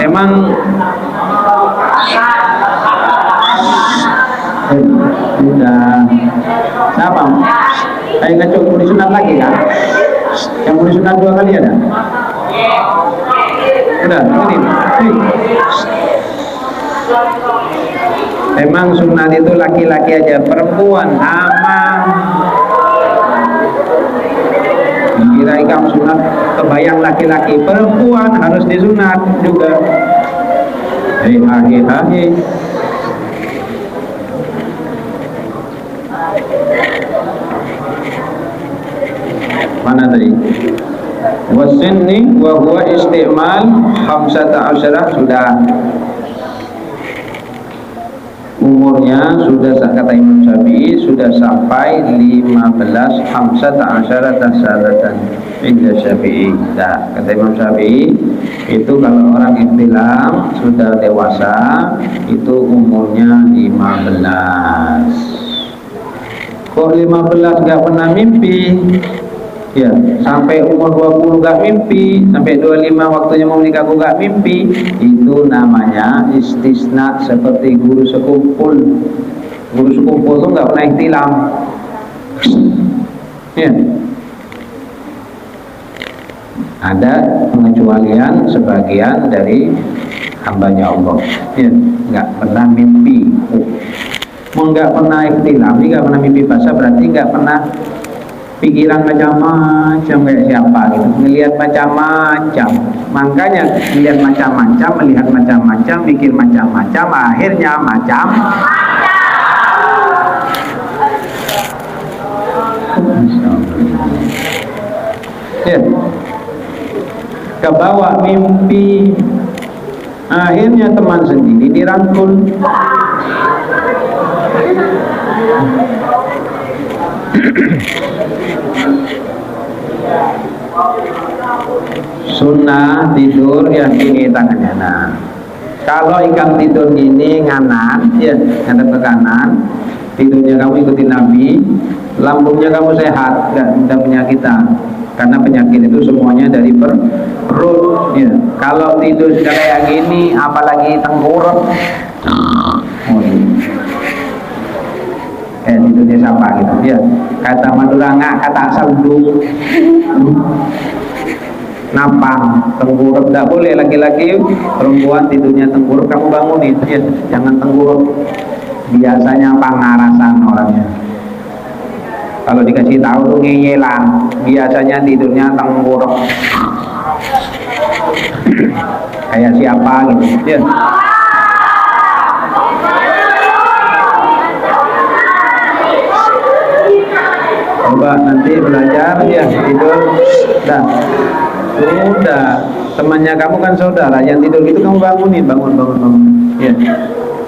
Emang sudah siapa? Kayak ngacung mau disunat lagi kan? Yang mau disunat 2 kali ada? Udah, ini. Emang sunat itu laki-laki aja, perempuan aman. kira kamu sunat kebayang laki-laki, perempuan harus disunat juga. Hei. Mana tadi? Wasinni wa huwa istimal 15 sudah. Umurnya sudah, kata Imam Syafi'i, sudah sampai 15 15 sanatan inda Syafi'i. Nah, kata Imam Syafi'i itu kalau orang ihtilam sudah dewasa itu umurnya 15. Kok 15 gak pernah mimpi? Ya, sampai umur 20 gak mimpi, sampai 25 waktunya mau menikah aku gak mimpi, itu namanya istisna, seperti guru sekumpul. Guru sekumpul itu gak pernah ihtilam. Ya. Ada pengecualian sebagian dari hambanya Allah. Ya, gak pernah mimpi. Mau gak pernah ihtilam, ini gak pernah mimpi basah, berarti gak pernah pikiran macam-macam kayak siapa gitu, melihat macam-macam. Makanya melihat macam-macam, melihat macam-macam, pikir macam-macam, akhirnya macam. Ya, kebawa mimpi, akhirnya teman sendiri dirangkul. Sunnah tidur yang gini tangannya. Nah, kalau ikan tidur gini nganan, ya ngadep ke kanan, tidurnya kamu ikuti Nabi, lambungnya kamu sehat, nggak ada penyakitan. Karena penyakit itu semuanya dari perut. Ya. Kalau tidur sudah kayak gini, apalagi tengkurap, tidurnya siapa gitu ya, kata Madura nggak, kata asal dung napang tengkurap, tidak boleh. Laki-laki perempuan tidurnya tengkurap kamu bangunin ya, jangan tengkurap. Biasanya pangarasan orangnya, kalau dikasih tahu tuh ngeyelan, biasanya tidurnya tengkurap kayak siapa gitu ya. Coba nanti belajar ya tidur. Dah, sudah. Temannya kamu kan saudara, yang tidur gitu kamu bangunin, bangun. Ya,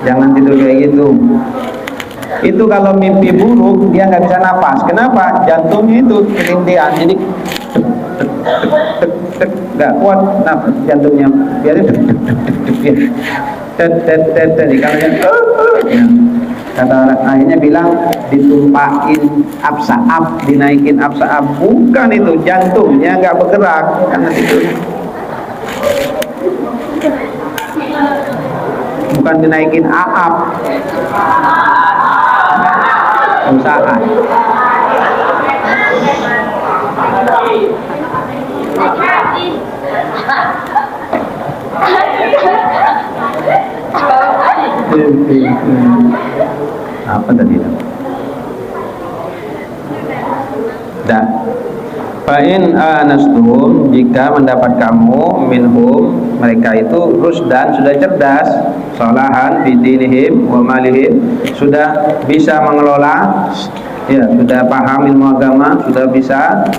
jangan tidur kayak gitu. Itu kalau mimpi buruk dia nggak bisa napas. Kenapa? Jantungnya itu kelindian, jadi nggak kuat napas jantungnya. Biarin kalau kata orang akhirnya bilang ditumpahin absaab, dinaikin absaab. Bukan, itu jantungnya nggak bergerak karena tidurnya. Bukan dinaikin aap, usaha. Apa tadi? Dah. Fa'in anastum, jika mendapat kamu minhum, mereka itu rusdan, sudah cerdas, salahan bidinihim wa malihim, sudah bisa mengelola, ya, sudah paham ilmu agama, sudah bisa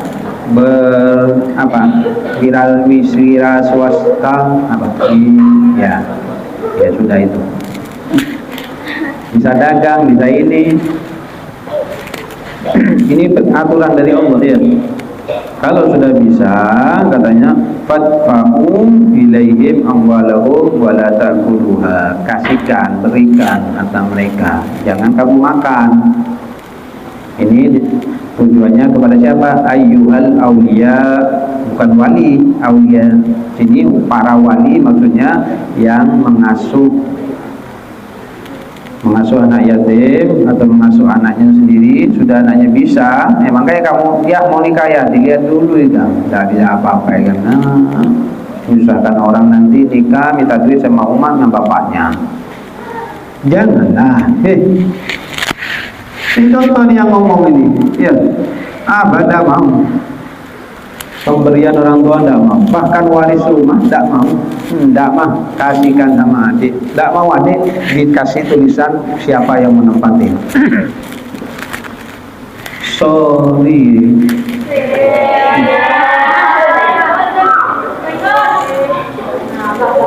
wira swasta ya sudah itu. Bisa dagang, bisa ini aturan dari Allah ya. Kalau sudah bisa, katanya fadfa'um ilaihim amwalahum wa la ta'kuluha, kasihkan, berikan atas mereka, jangan kamu makan. Ini tujuannya kepada siapa? Ayyuhal aulia, bukan wali, aulia. Sini para wali maksudnya yang mengasuh anak yatim atau mengasuh anaknya sendiri. Sudah anaknya bisa, emang kayak kamu ya mau nikah ya, dilihat dulu ya, tidak bisa apa-apa ya kan. Misalkan orang nanti nikah minta duit sama umat sama bapaknya, janganlah. Ini contoh nih yang ngomong ini ya, abada mau Pemberian orang tua tidak mau, bahkan waris rumah tidak mau, tidak mau kasihkan sama adik, tidak mau adik dikasih tulisan siapa yang menempati. Sorry.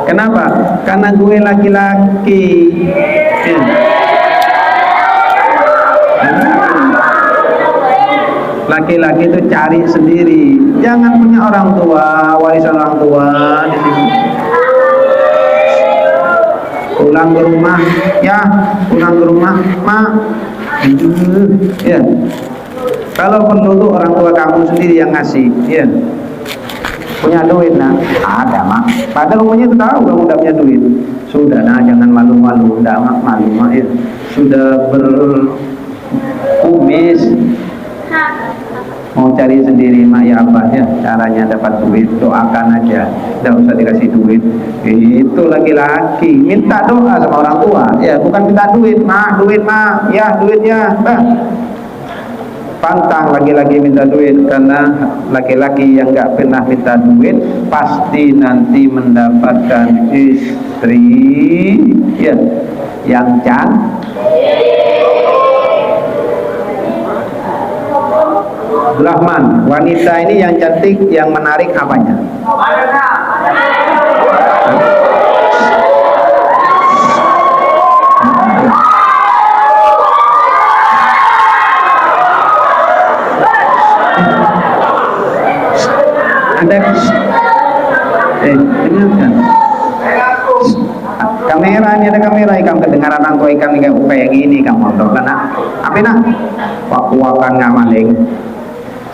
Kenapa? Karena gue laki-laki. Laki-laki itu cari sendiri, jangan punya orang tua, warisan orang tua di sini. Pulang ke rumah, ya, pulang ke rumah, mak, ya. Kalau perlu tuh orang tua kamu sendiri yang ngasih, ya. Punya duit, nah, ada mak. Padahal umumnya itu tahu kamu udah punya duit. Sudah, nah, jangan malu-malu, udah mak, malu mak, ya. Sudah berkumis. Mau cari sendiri mak, ya apa ya caranya dapat duit, doakan aja, tidak usah dikasih duit. Itu laki-laki minta doa sama orang tua, ya, bukan minta duit. Mak, duit mak, ya duitnya. Pantang laki-laki minta duit, karena laki-laki yang nggak pernah minta duit pasti nanti mendapatkan istri, ya, yang cantik. Rahman, wanita ini yang cantik, yang menarik apanya? Ada dengarkan. Kamera ini ada kamera, kamu kedengaran angko ikan kayak gini kamu dok nak. Apa nak? Wakan ngamaling.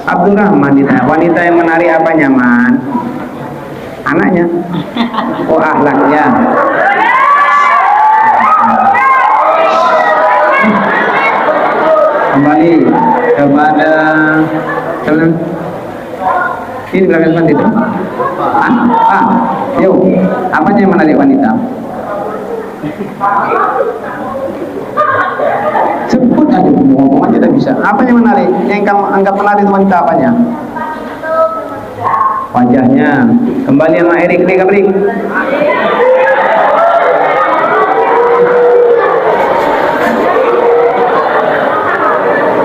Abdurrahman ditanya, wanita yang menarik apa nyaman? Anaknya? Oh, akhlaknya. Kembali kepada kalian. Ini belakang wanita. Yuk, apanya yang menarik wanita? Sebut aja, ngomong aja tidak bisa. Apa yang menarik? Yang kamu anggap menarik itu wanita apanya? Wajahnya. Kembali sama Erik, Erik.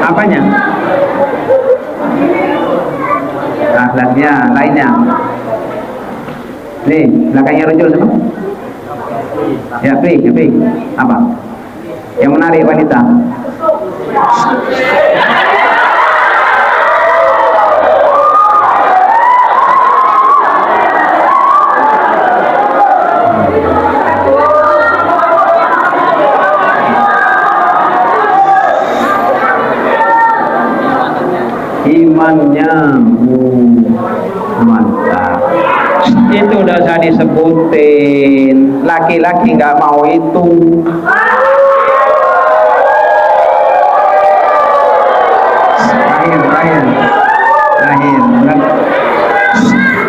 Apanya? Akhlaknya, lainnya. Nih, belakangnya rujul semua. Ya, Prik. Apa? Yang menarik wanita. Imannya mantap. Itu udah saya disebutin. Laki-laki nggak mau itu.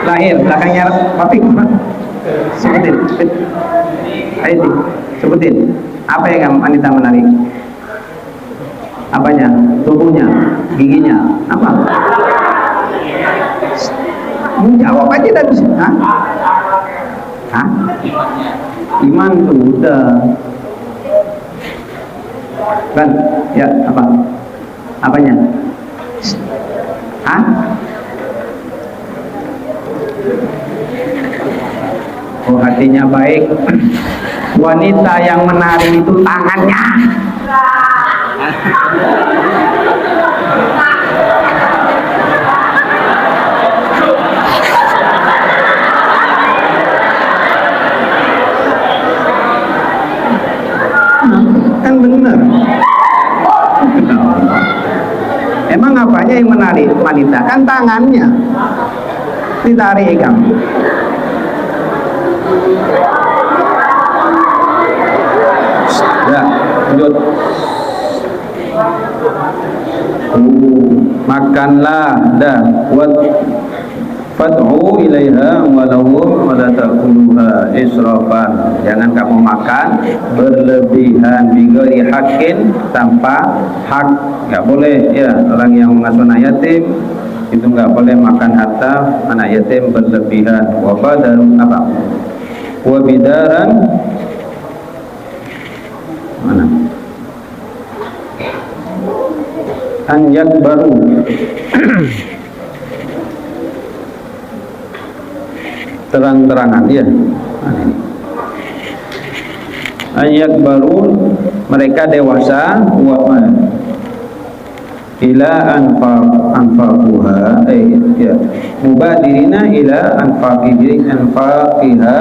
Lahir belakangnya Papik. Sebutin apa yang wanita menarik? Apanya? Tubuhnya, giginya, apa? Jawab aja tidak bisa. Hah? Iman tuh udah. Kan? Ya, apa? Apanya? Hah? Oh, hatinya baik. Wanita yang menarik itu tangannya. Kan benar. Emang apanya yang menarik wanita? Kan tangannya. Ditarik kamu. Ya, lanjut. Makanlah dah buat fad'u ilaiha walau wala ta'kuluha israfan. Jangan kamu makan berlebihan bighairi haqqin, tanpa hak. Enggak boleh ya, orang yang mengasuh anak yatim itu nggak boleh makan harta anak yatim berlebihan. Wa badaru apa? Wa bidaran mana? An yakbaru terang-terangan ya. An yakbaru mereka dewasa wa ila anfaquha ya mubadirina ila anfaqiha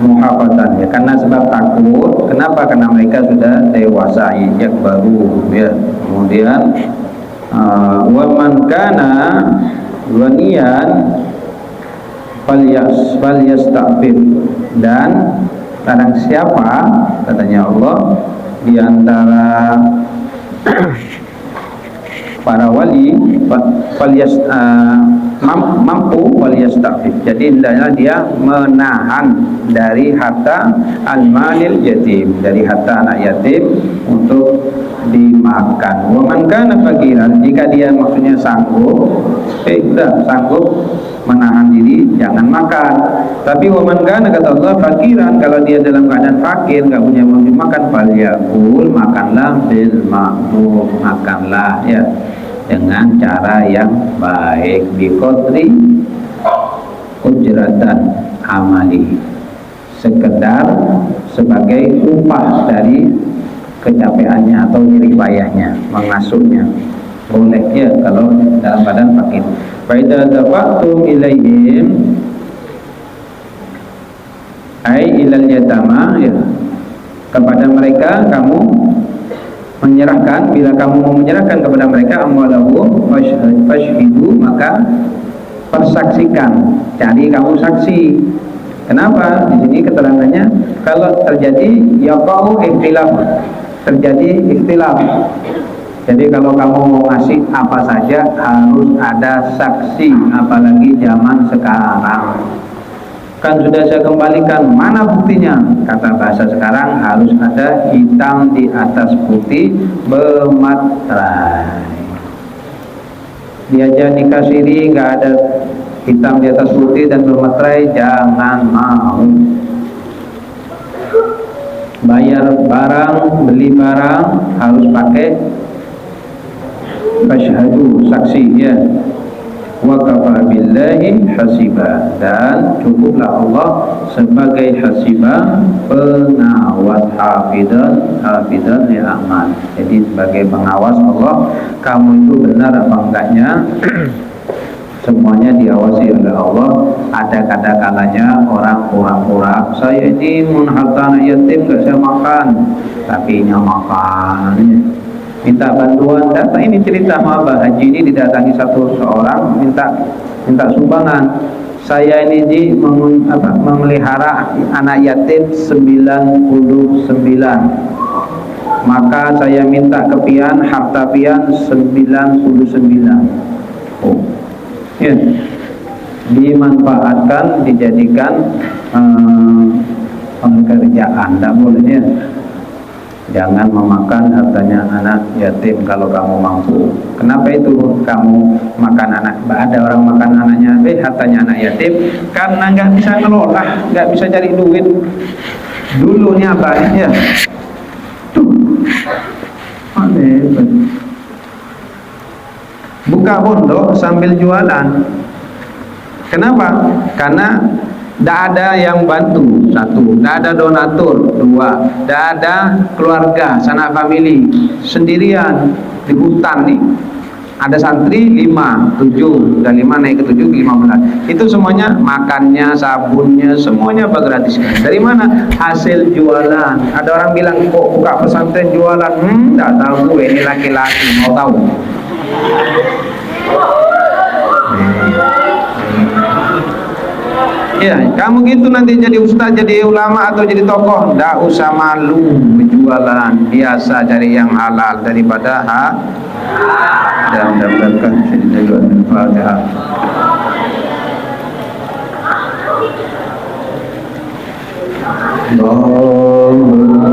muhafatan ya, karena sebab takut. Kenapa? Karena mereka sudah dewasa ya baru ya. Kemudian wa man kana ghaniyan falyasta'fif, dan barang siapa katanya Allah di antara para wali mampu waliyastafid, jadi hendaknya dia menahan dari harta al-malil yatim, dari harta anak yatim untuk dimakan. Wa man kana faqiran, jika dia maksudnya sanggup sanggup menahan diri jangan makan. Tapi wa man kana kata Allah faqiran, kalau dia dalam keadaan fakir enggak punya untuk makan, falyakul, makanlah bil ma'ruf, makanlah ya dengan cara yang baik, bi qadri ujratan amali, sekedar sebagai upah dari kecapeannya atau nyeri payahnya, mengasuhnya boleh ya kalau dalam keadaan fakir. Fa idza dafa'tum ilaihim ai ilal yatama ya, kepada mereka kamu menyerahkan, bila kamu mau menyerahkan kepada mereka amwalahum fashhidu, maka persaksikan, cari kamu saksi. Kenapa? Di sini keterangannya kalau terjadi yaqau ikhtilaf, terjadi ikhtilaf. Jadi kalau kamu mau ngasih apa saja harus ada saksi, apalagi zaman sekarang. Kan sudah saya kembalikan, mana buktinya? Kata bahasa sekarang harus ada hitam di atas putih bermaterai. Dia aja nikah siri nggak ada hitam di atas putih dan bermaterai, jangan mau. Bayar barang, beli barang harus pakai fasyhadu, saksi ya. Wa kafa billahi hasiba, dan cukuplah Allah sebagai hasiba, pengawas, hafidan li amal. Jadi sebagai pengawas Allah, kamu itu benar apa enggaknya semuanya diawasi oleh Allah. Ada kata-katanya orang pura-pura, saya ini harta anak yatim gak saya makan, tapi makan. Minta bantuan, data ini cerita Mbah Haji ini didatangi seorang minta sumbangan. Saya ini memelihara anak yatim 99, maka saya minta kepian harta pian 99. Oh, ya. Dimanfaatkan, dijadikan pekerjaan, tidak boleh ya. Jangan memakan hartanya anak yatim kalau kamu mampu. Kenapa itu kamu makan anak? Ada orang makan anaknya, hartanya anak yatim, karena nggak bisa ngelola, nggak bisa cari duit. Dulunya apa ya? Tuh, buka pondok sambil jualan. Kenapa? Karena tidak ada yang bantu, satu, tidak ada donatur, dua, tidak ada keluarga, sanak famili, sendirian di hutan nih. Ada santri 5, 7, dan 5 naik ke 7 ke 15. Itu semuanya makannya, sabunnya, semuanya apa gratis. Dari mana? Hasil jualan. Ada orang bilang kok buka pesantren jualan? Tidak tahu gue, ini laki-laki mau tahu. Ya, kamu gitu nanti jadi ustaz, jadi ulama atau jadi tokoh, ndak usah malu berjualan, biasa cari yang halal daripada dan mendapatkan syaitan al-Fatihah. Allahumma